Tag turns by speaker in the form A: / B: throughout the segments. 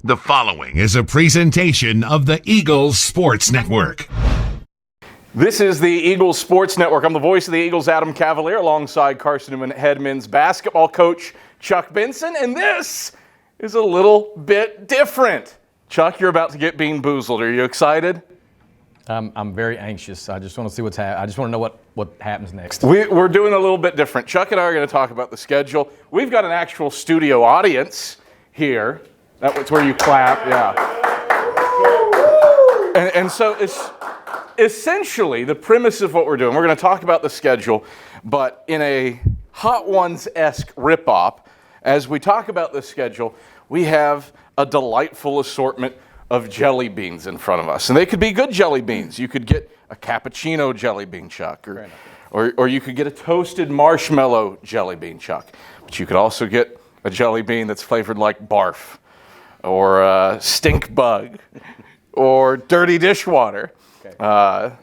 A: The following is a presentation of the Eagles Sports Network.
B: This is the Eagles Sports Network. I'm the voice of the Eagles, Adam Cavalier, alongside Carson-Newman head men's basketball coach Chuck Benson, and this is a little bit different. Chuck, you're about to get Beanboozled. Are you excited?
C: I'm very anxious. I just want to see what's happening. I just want to know what happens next.
B: We're doing a little bit different. Chuck and I are going to talk about the schedule. We've got an actual studio audience here. That's where you clap, yeah. And so it's essentially the premise of what we're doing. We're going to talk about the schedule, but in a Hot Ones-esque rip-off. As we talk about the schedule, we have a delightful assortment of jelly beans in front of us. And they could be good jelly beans. You could get a cappuccino jelly bean, Chuck, or you could get a toasted marshmallow jelly bean, Chuck. But you could also get a jelly bean that's flavored like barf, or stink bug, or dirty dishwater. Okay.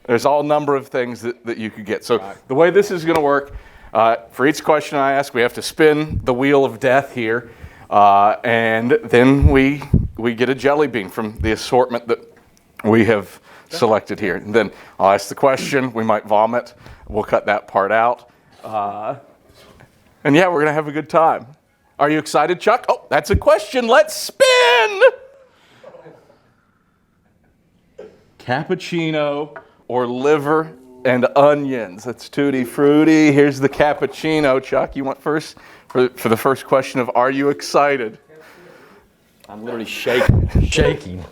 B: There's all number of things that you could get. So the way this is going to work, for each question I ask, we have to spin the wheel of death here, and then we get a jelly bean from the assortment that we have selected here. And then I'll ask the question. We might vomit. We'll cut that part out. And yeah, we're going to have a good time. Are you excited, Chuck? Oh, that's a question. Let's spin! Cappuccino or liver and onions. That's tutti frutti. Here's the cappuccino. Chuck, you want first for the first question of are you excited?
C: I'm literally shaking.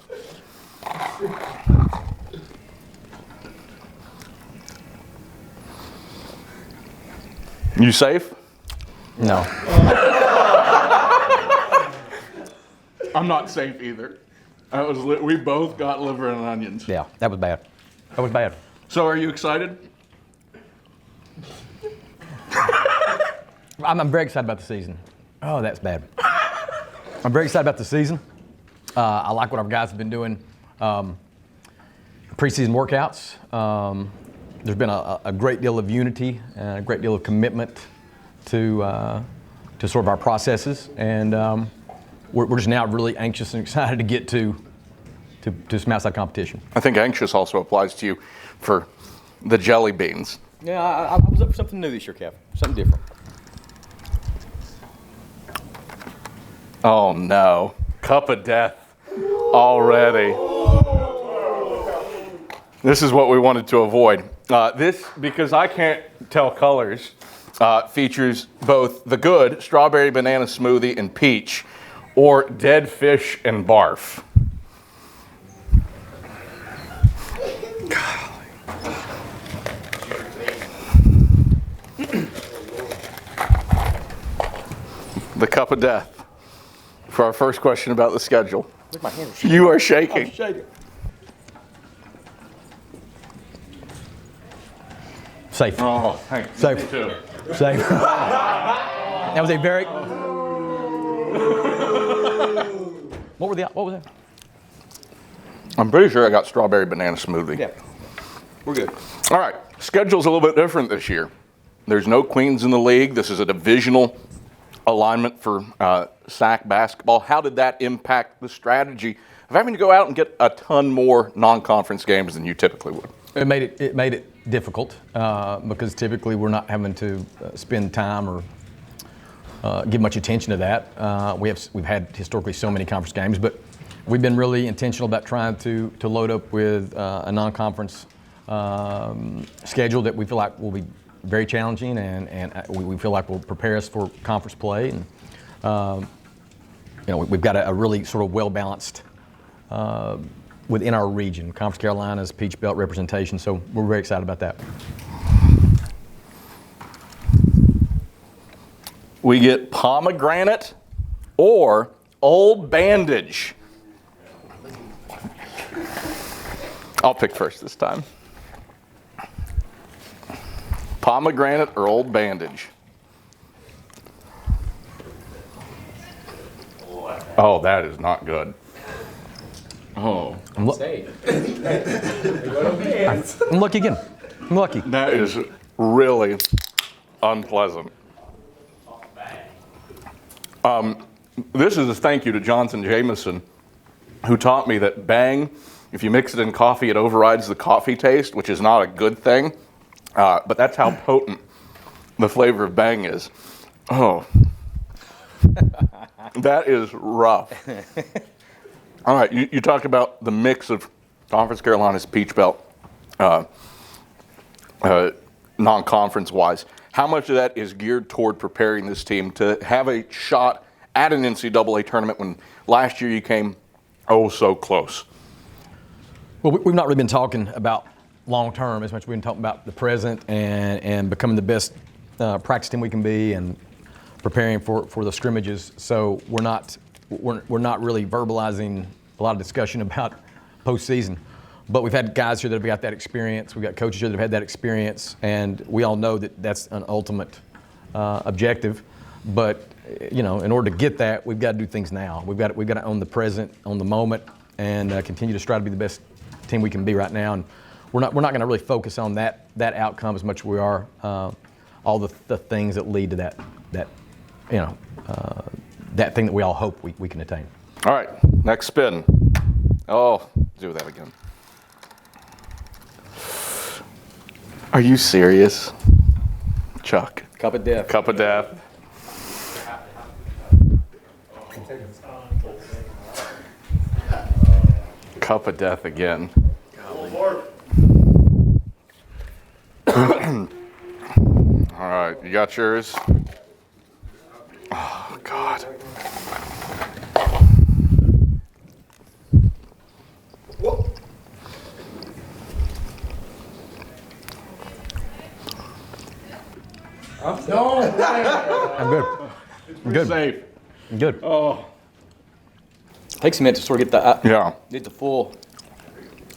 B: You safe?
C: No.
B: I'm not safe either. We both got liver and onions.
C: Yeah, that was bad. That was bad.
B: So are you excited?
C: I'm very excited about the season. Oh, that's bad. I'm very excited about the season. I like what our guys have been doing. Preseason workouts. There's been a great deal of unity and a great deal of commitment to sort of our processes, and we're just now really anxious and excited to get to some outside competition.
B: I think anxious also applies to you for the jelly beans.
D: Yeah, I was up for something new this year, Kev. Something different.
B: Oh no, cup of death already. This is what we wanted to avoid. This, because I can't tell colors, features both the good strawberry banana smoothie and peach, or dead fish and barf. The cup of death for our first question about the schedule.
D: Look, my hands are shaking.
B: You are shaking.
D: I'm shaking.
C: Safe.
B: Oh, thank you.
C: Safe.
B: Me too.
C: Safe. That was a very. What was that?
B: I'm pretty sure I got strawberry banana smoothie.
D: Yeah, we're good.
B: All right, schedule's a little bit different this year. There's no queens in the league. This is a divisional alignment for SAC basketball. How did that impact the strategy of having to go out and get a ton more non-conference games than you typically would?
C: It made it difficult because typically we're not having to spend time or give much attention to that. We've had historically so many conference games, but we've been really intentional about trying to load up with a non-conference schedule that we feel like will be very challenging, and we feel like will prepare us for conference play. And we've got a really sort of well-balanced within our region, Conference Carolinas, Peach Belt representation. So we're very excited about that.
B: We get pomegranate or old bandage. I'll pick first this time. Pomegranate or old bandage? Oh, that is not good. Oh.
C: I'm lucky again. I'm lucky.
B: That is really unpleasant. This is a thank you to Johnson Jameson, who taught me that Bang, if you mix it in coffee, it overrides the coffee taste, which is not a good thing. But that's how potent the flavor of Bang is. Oh, that is rough. All right, you talk about the mix of Conference Carolina's Peach Belt, non-conference wise. How much of that is geared toward preparing this team to have a shot at an NCAA tournament when last year you came oh so close?
C: Well, we've not really been talking about long term as much as we've been talking about the present and becoming the best practice team we can be and preparing for the scrimmages. So we're not really verbalizing a lot of discussion about postseason. But we've had guys here that have got that experience. We've got coaches here that have had that experience, and we all know that that's an ultimate objective. But in order to get that, we've got to do things now. We've got to own the present, own the moment, and continue to strive to be the best team we can be right now. And we're not going to really focus on that outcome as much as we are all the things that lead to that thing that we all hope we can attain.
B: All right, next spin. Oh, do that again. Are you serious? Chuck.
D: Cup of death.
B: Cup of death. Cup of death again. All right, you got yours? Oh, God.
C: I'm good. I'm good.
B: Safe.
C: I'm good.
B: Oh.
D: Takes a minute to sort of get the full.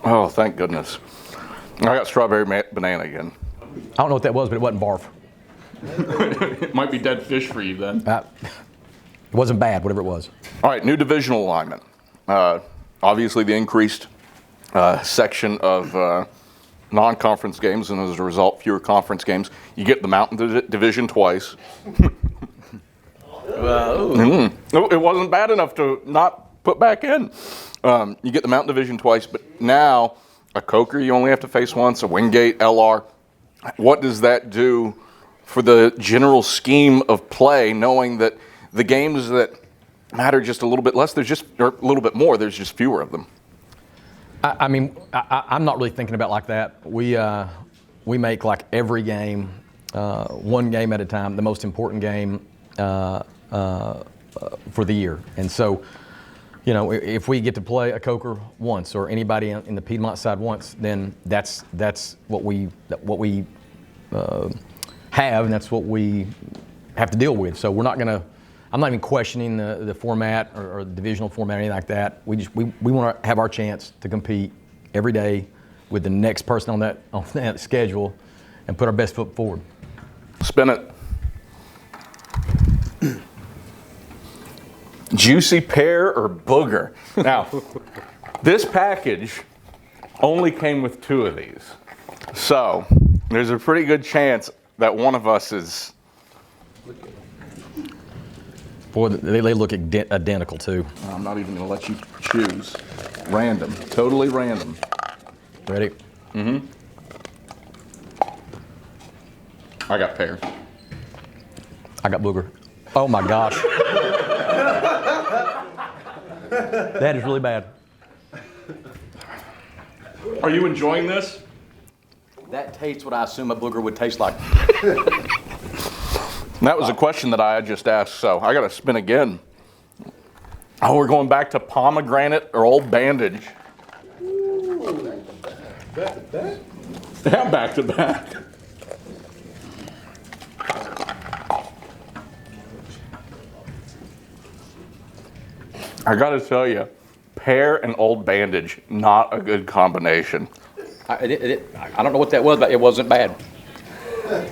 B: Oh, thank goodness. I got strawberry banana again.
C: I don't know what that was, but it wasn't barf.
B: It might be dead fish for you then.
C: It wasn't bad, whatever it was.
B: All right, new divisional alignment. Obviously, the increased section of non-conference games, and as a result, fewer conference games. You get the Mountain Division twice. It wasn't bad enough to not put back in. You get the Mountain Division twice, but now a Coker you only have to face once, a Wingate, LR. What does that do for the general scheme of play, knowing that the games that matter just a little bit less, or a little bit more, there's just fewer of them?
C: I'm not really thinking about it like that. We make like every game, one game at a time, the most important game for the year. And so, if we get to play a Coker once or anybody in the Piedmont side once, then that's what we have, and that's what we have to deal with. So I'm not even questioning the format or the divisional format or anything like that. We want to have our chance to compete every day with the next person on that schedule and put our best foot forward.
B: Spin it. Juicy pear or booger? Now, this package only came with 2 of these. So there's a pretty good chance that one of us is.
C: Boy, they look identical too.
B: I'm not even going to let you choose. Random. Totally random.
C: Ready?
B: Mm-hmm. I got pear.
C: I got booger. Oh my gosh. That is really bad.
B: Are you enjoying this?
D: That tastes what I assume a booger would taste like.
B: That was a question that I had just asked, so I got to spin again. Oh, we're going back to pomegranate or Old Bandage.
E: Ooh, back to back?
B: Yeah, back to back. I got to tell you, pear and Old Bandage, not a good combination.
D: I don't know what that was, but it wasn't bad.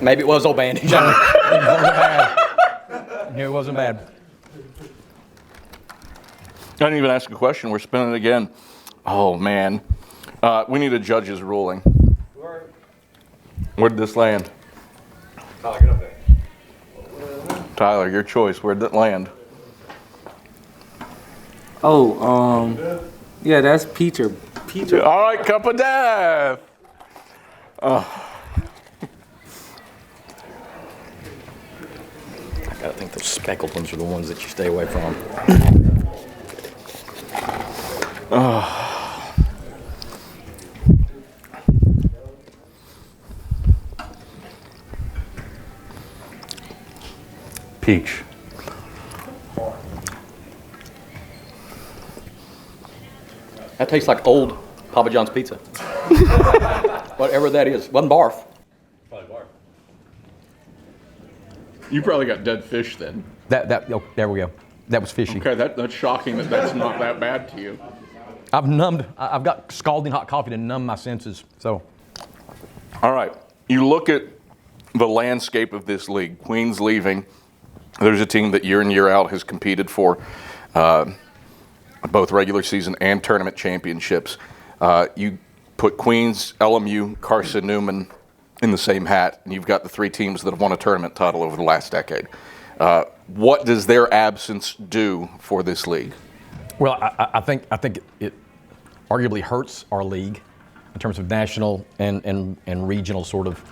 D: Maybe it was Old Bandage.
C: It wasn't bad. It wasn't bad.
B: I didn't even ask a question. We're spinning it again. Oh, man. We need a judge's ruling. Where did this land?
E: Tyler, get up there.
B: Tyler, your choice. Where did it land?
F: Oh, yeah, that's peach or peach.
B: All right, cup of death.
D: I gotta think those speckled ones are the ones that you stay away from.
B: Peach.
D: That tastes like old Papa John's pizza. Whatever that is. Wasn't barf.
B: You probably got dead fish then.
C: Oh, there we go. That was fishy.
B: Okay, that's shocking that that's not that bad to you.
C: I've got scalding hot coffee to numb my senses. So,
B: All right, you look at the landscape of this league. Queens leaving. There's a team that year in, year out has competed for both regular season and tournament championships. You put Queens, LMU, Carson-Newman in the same hat, and you've got the three teams that have won a tournament title over the last decade. What does their absence do for this league?
C: well, I think it arguably hurts our league in terms of national and regional sort of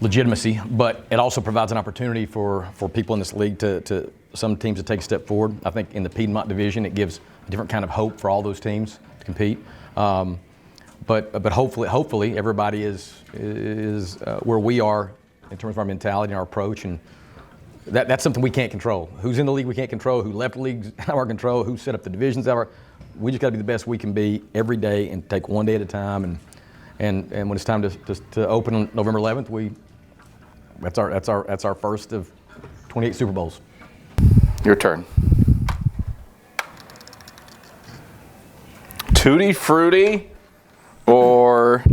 C: legitimacy, but it also provides an opportunity for people in this league to some teams to take a step forward. I think in the Piedmont division, it gives a different kind of hope for all those teams to compete. But hopefully everybody is where we are in terms of our mentality and our approach, and that's something we can't control. Who's in the league we can't control. Who left the league's out of our control. Who set up the divisions out of our. We just got to be the best we can be every day and take one day at a time. And when it's time to open on November 11th, that's our first of 28 Super Bowls.
B: Your turn. Tutti Frutti or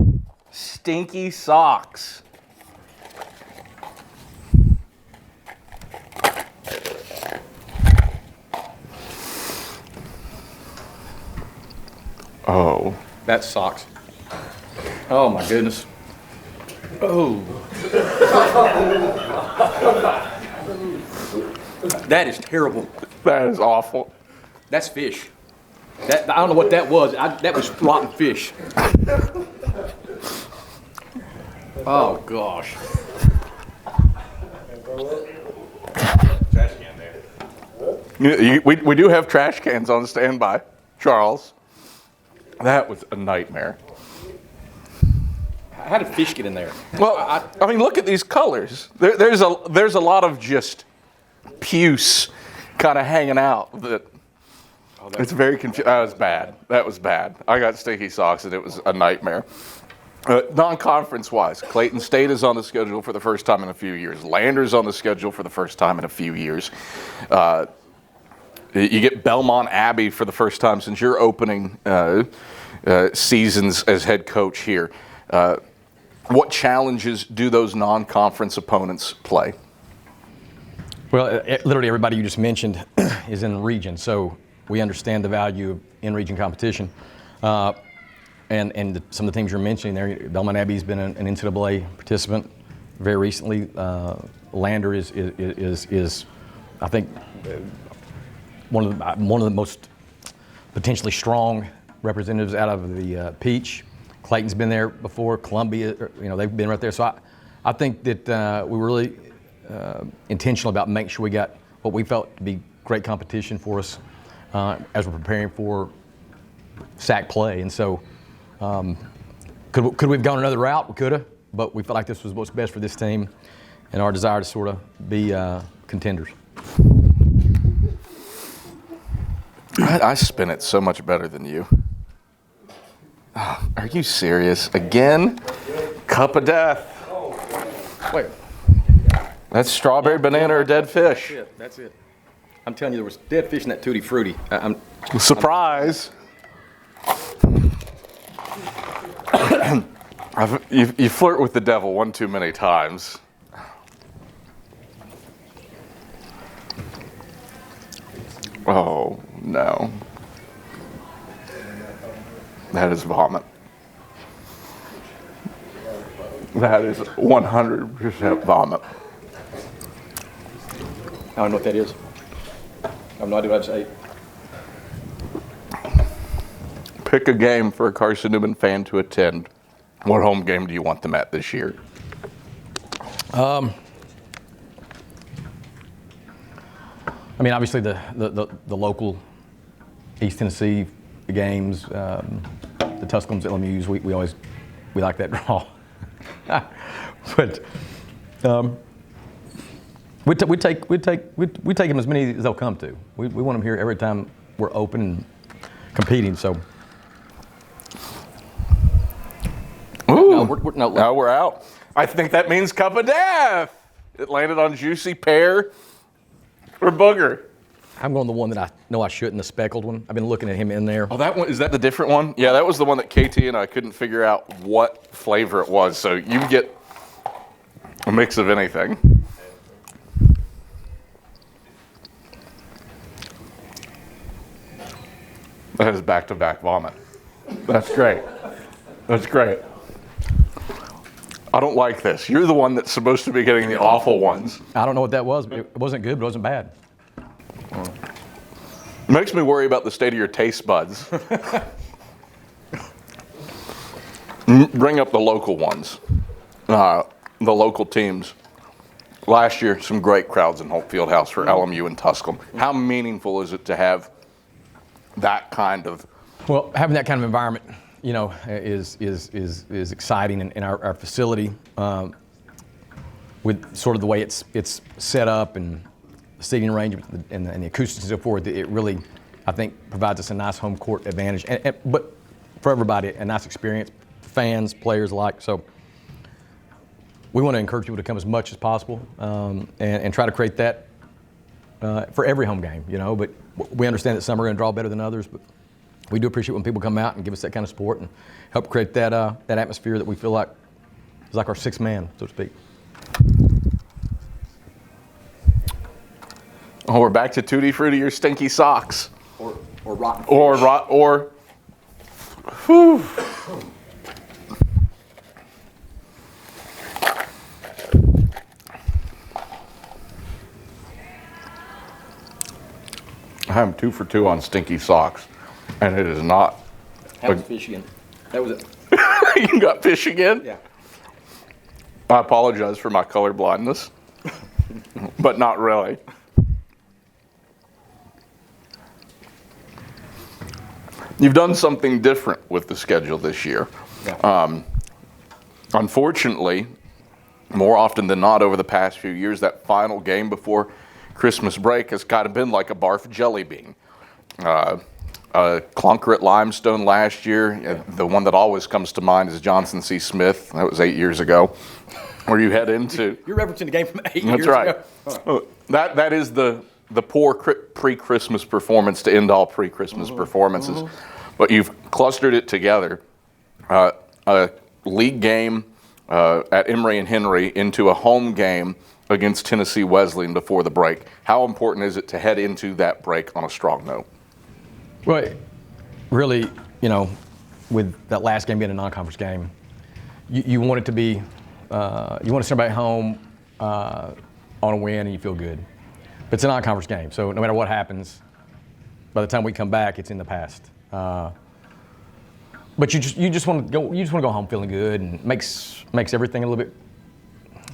B: Stinky Socks? Oh.
D: That sucks. Oh my goodness. Oh. That is terrible.
B: That is awful.
D: That's fish. I don't know what that was. That was rotten fish. Oh gosh.
B: Trash can there. We do have trash cans on standby, Charles. That was a nightmare.
D: How did fish get in there?
B: Well, I mean, look at these colors. There's a lot of just puce kind of hanging out. It's very confusing. That was bad. That was bad. I got Stinky Socks, and it was a nightmare. Non-conference wise, Clayton State is on the schedule for the first time in a few years. Lander's on the schedule for the first time in a few years. You get Belmont Abbey for the first time since your opening seasons as head coach here. What challenges do those non-conference opponents play?
C: Well, literally everybody you just mentioned is in the region, so we understand the value of in-region competition. And some of the teams you're mentioning there, Belmont Abbey's been an NCAA participant very recently. Lander is I think, one of the most potentially strong representatives out of the Peach. Clayton's been there before. Columbia, they've been right there. So I think that we were really intentional about making sure we got what we felt to be great competition for us as we're preparing for SAC play. And so could we have gone another route? We could have, but we felt like this was what's best for this team and our desire to sort of be contenders.
B: I spin it so much better than you. Oh, are you serious? Again? Cup of death.
D: Wait.
B: That's strawberry, banana, or dead fish.
D: That's it. I'm telling you, there was dead fish in that Tutti Frutti.
B: Surprise. You flirt with the devil one too many times. Oh, no. That is vomit. That is 100% vomit.
D: I don't know what that is. I have no idea what I'd say.
B: pick a game for a Carson-Newman fan to attend, what home game do you want them at this year?
C: I mean, obviously the local East Tennessee games, the Tusculums, LMUs, we like that draw. But we take them as many as they'll come to. We want them here every time we're open and competing. So.
B: Ooh,
D: No,
B: now we're out. I think that means cup of death. It landed on Juicy Pear or Booger.
C: I'm going the one that I know I shouldn't, the speckled one. I've been looking at him in there.
B: Oh, that one, is that the different one? Yeah, that was the one that KT and I couldn't figure out what flavor it was. So you get a mix of anything. That is back-to-back vomit. That's great. That's great. I don't like this. You're the one that's supposed to be getting the awful ones.
C: I don't know what that was. But it wasn't good, but it wasn't bad.
B: It makes me worry about the state of your taste buds. Bring up the local ones, the local teams. Last year, some great crowds in Holt Fieldhouse for LMU and Tusculum. How meaningful is it to have that kind of?
C: Well, having that kind of environment, you know, is exciting in our facility, with sort of the way it's set up and the seating arrangement and the acoustics and so forth. It really, I think, provides us a nice home court advantage, but for everybody, a nice experience, fans, players alike. So we want to encourage people to come as much as possible, and try to create that for every home game, you know. But we understand that some are going to draw better than others, but we do appreciate when people come out and give us that kind of support and help create that atmosphere that we feel like is like our sixth man, so to speak.
B: Oh, we're back to Tutti Frutti or Stinky Socks.
D: or rotten.
B: Whew. I'm 2 for 2 on Stinky Socks, and it is not.
D: That was fish again. That was it.
B: You got fish again?
D: Yeah.
B: I apologize for my color blindness, but not really. You've done something different with the schedule this year.
D: Yeah.
B: Unfortunately, more often than not over the past few years, that final game before Christmas break has kind of been like a barf jelly bean. Clunker at Limestone last year. The one that always comes to mind is Johnson C. Smith. That was 8 years ago. Where you head into.
D: You're referencing the game from 8 years
B: That's right.
D: ago.
B: That is the poor pre-Christmas performance to end all pre-Christmas performances. But you've clustered it together. A league game at Emory and Henry into a home game against Tennessee Wesleyan before the break. How important is it to head into that break on a strong note?
C: Well, really, you know, with that last game being a non-conference game, you want it to be, you want to send everybody home on a win and you feel good. But it's a non-conference game, so no matter what happens, by the time we come back, it's in the past. But you just want to go home feeling good, and makes everything a little bit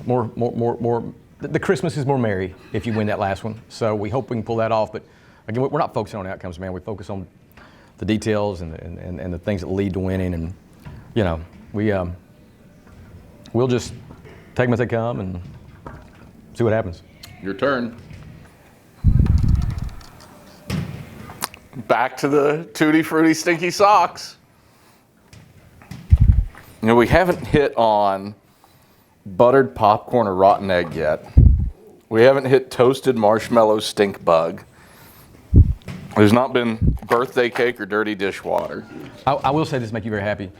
C: more. The Christmas is more merry if you win that last one. So we hope we can pull that off. But again, we're not focusing on outcomes, man. We focus on the details and the things that lead to winning. And you know, we'll just take them as they come and see what happens.
B: Your turn. Back to the Tutti Frutti Stinky Socks. You know, we haven't hit on buttered popcorn or rotten egg yet. We haven't hit toasted marshmallow stink bug. There's not been birthday cake or dirty dishwater.
C: I will say this to make you very happy.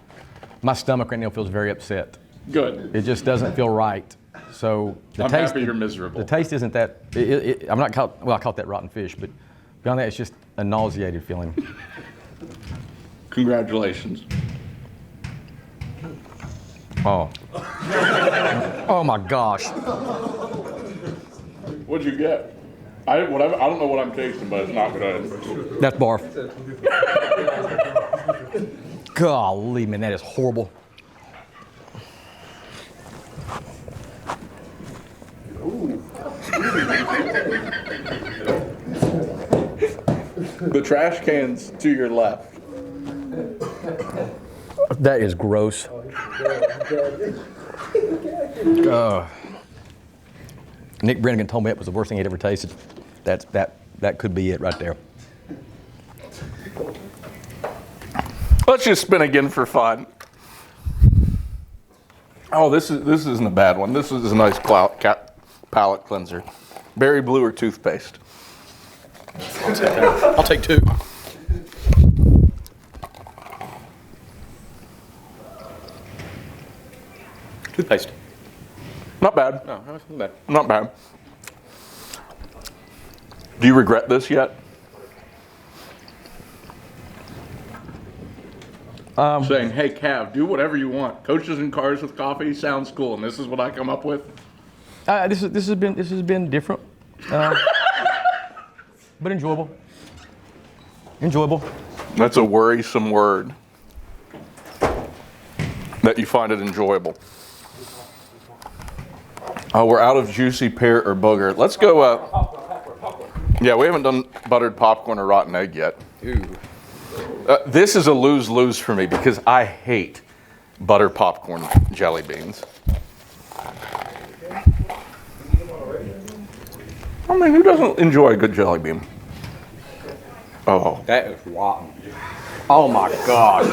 C: My stomach right now feels very upset.
B: Good.
C: It just doesn't feel right. So the
B: I'm
C: taste,
B: happy you're miserable.
C: The taste isn't that. I'm not caught. Well, I caught that rotten fish, but beyond that, it's just a nauseated feeling.
B: Congratulations.
C: Oh. Oh my gosh.
B: What'd you get? I don't know what I'm tasting, but it's not good.
C: That's barf. Golly, man, that is horrible.
B: The trash can's to your left.
C: That is gross. Nick Brennigan told me it was the worst thing he'd ever tasted. That could be it right there.
B: Let's just spin again for fun. Oh, this isn't a bad one. This is a nice palate cleanser. Berry blue or toothpaste?
D: I'll take two. Toothpaste.
B: Not bad.
D: No, not bad.
B: Not bad. Do you regret this yet? Saying, hey, Cav, do whatever you want. Coaches in cars with coffee sounds cool, and this is what I come up with.
C: This has been different, but enjoyable. Enjoyable.
B: That's a worrisome word. That you find it enjoyable. Oh, we're out of juicy pear or booger. Let's go. Yeah, we haven't done buttered popcorn or rotten egg yet.
D: Ooh.
B: This is a lose-lose for me because I hate butter popcorn jelly beans. I mean, who doesn't enjoy a good jelly bean? Oh.
D: That is rotten. Oh my gosh.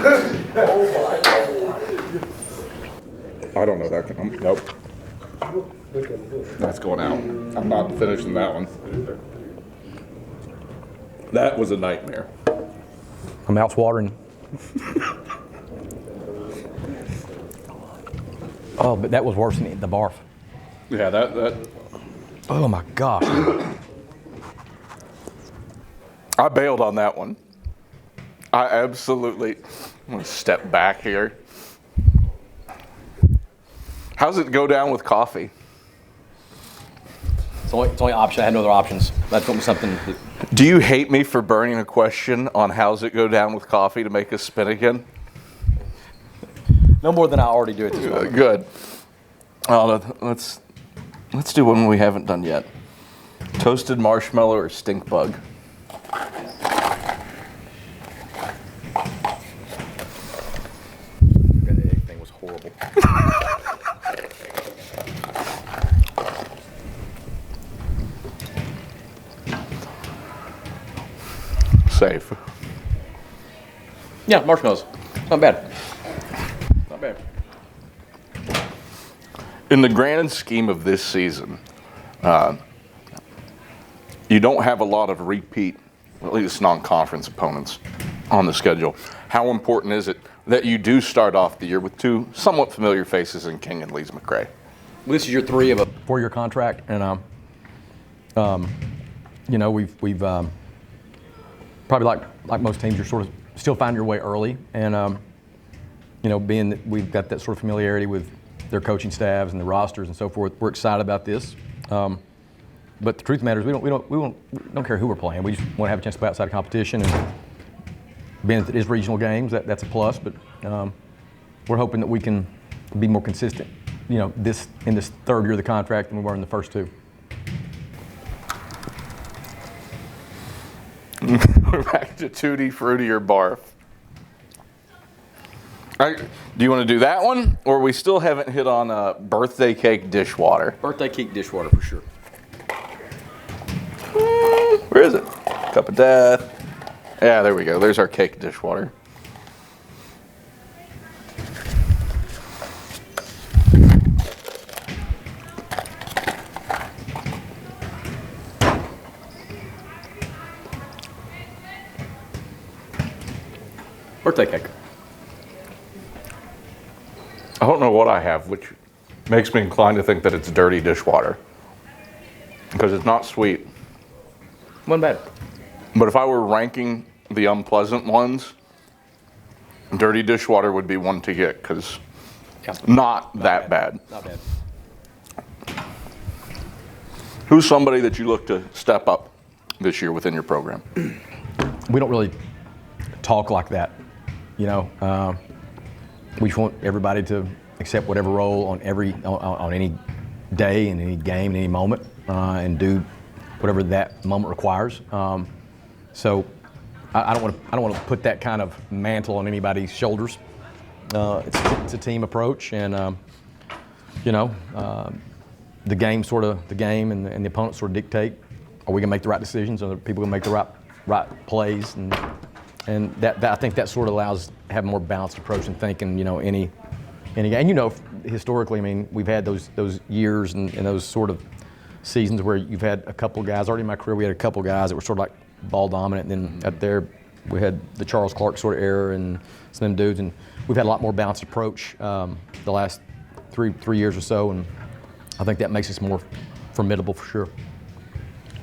B: I don't know that. Nope. That's going out. I'm not finishing that one. That was a nightmare.
C: My mouth's watering. Oh, but that was worse than the barf.
B: Yeah, that.
C: Oh my gosh.
B: I bailed on that one. I absolutely. I'm gonna step back here. How's it go down with coffee?
D: It's the only option. I had no other options. That's something.
B: Do you hate me for burning a question on how's it go down with coffee to make us spin again?
D: No more than I already do at this moment.
B: Good. Let's do one we haven't done yet. Toasted marshmallow or stink bug?
D: That egg thing was horrible.
B: Safe.
D: Yeah, marshmallows. Not bad. Not bad.
B: In the grand scheme of this season, you don't have a lot of repeat, at least non-conference opponents on the schedule. How important is it that you do start off the year with two somewhat familiar faces in King and Lees McRae?
D: Well, this is your three of a
C: 4-year contract, and we've probably like most teams, you're sort of still finding your way early, and being that we've got that sort of familiarity with their coaching staffs and the rosters and so forth, we're excited about this. But the truth of the matter is, we don't care who we're playing. We just want to have a chance to play outside of competition, and being that it is regional games, that's a plus. But we're hoping that we can be more consistent, in this third year of the contract than we were in the first two.
B: We're back to Tutti Fruity or Barf. All right, do you want to do that one, or we still haven't hit on birthday cake dishwater?
D: birthday cake dishwater for sure.
B: Where is it? Cup of death. Yeah, there we go. There's our cake dishwater.
D: Birthday cake.
B: I don't know what I have, which makes me inclined to think that it's dirty dishwater. Because it's not sweet.
D: Wasn't bad.
B: But if I were ranking the unpleasant ones, dirty dishwater would be one to get, because not that bad.
D: Not bad.
B: Who's somebody that you look to step up this year within your program?
C: We don't really talk like that We just want everybody to accept whatever role on any day, in any game, in any moment, and do whatever that moment requires. So I don't want to put that kind of mantle on anybody's shoulders. It's a team approach, and the game and the opponent sort of dictate: are we going to make the right decisions? Are people going to make the right plays? And that I think that sort of allows us to have a more balanced approach in thinking. Any game. And historically, I mean, we've had those years and those sort of seasons where you've had a couple guys. Already in my career, we had a couple guys that were sort of like ball dominant, and then out there we had the Charles Clark sort of era and some of them dudes, and we've had a lot more balanced approach the last three years or so, and I think that makes us more formidable for sure.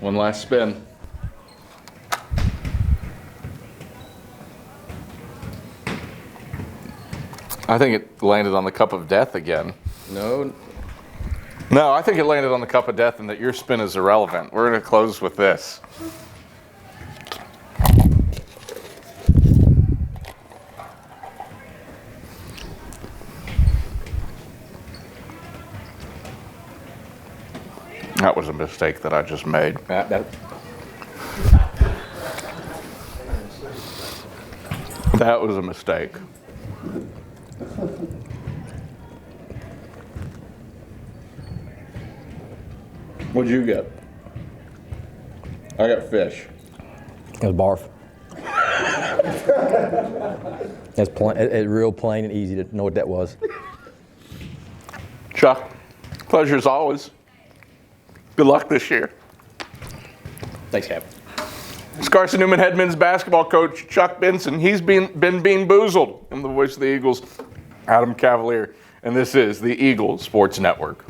B: One last spin. I think it landed on the cup of death again.
D: No.
B: No, I think it landed on the cup of death and that your spin is irrelevant. We're going to close with this. That was a mistake that I just made. That was a mistake. What'd you get? I got fish.
C: It was barf. It's real plain and easy to know what that was.
B: Chuck, pleasure as always. Good luck this year.
D: Thanks, Cap.
B: It's Carson-Newman head men's basketball coach Chuck Benson. He's been Beanboozled. I'm the voice of the Eagles, Adam Cavalier, and this is the Eagles Sports Network.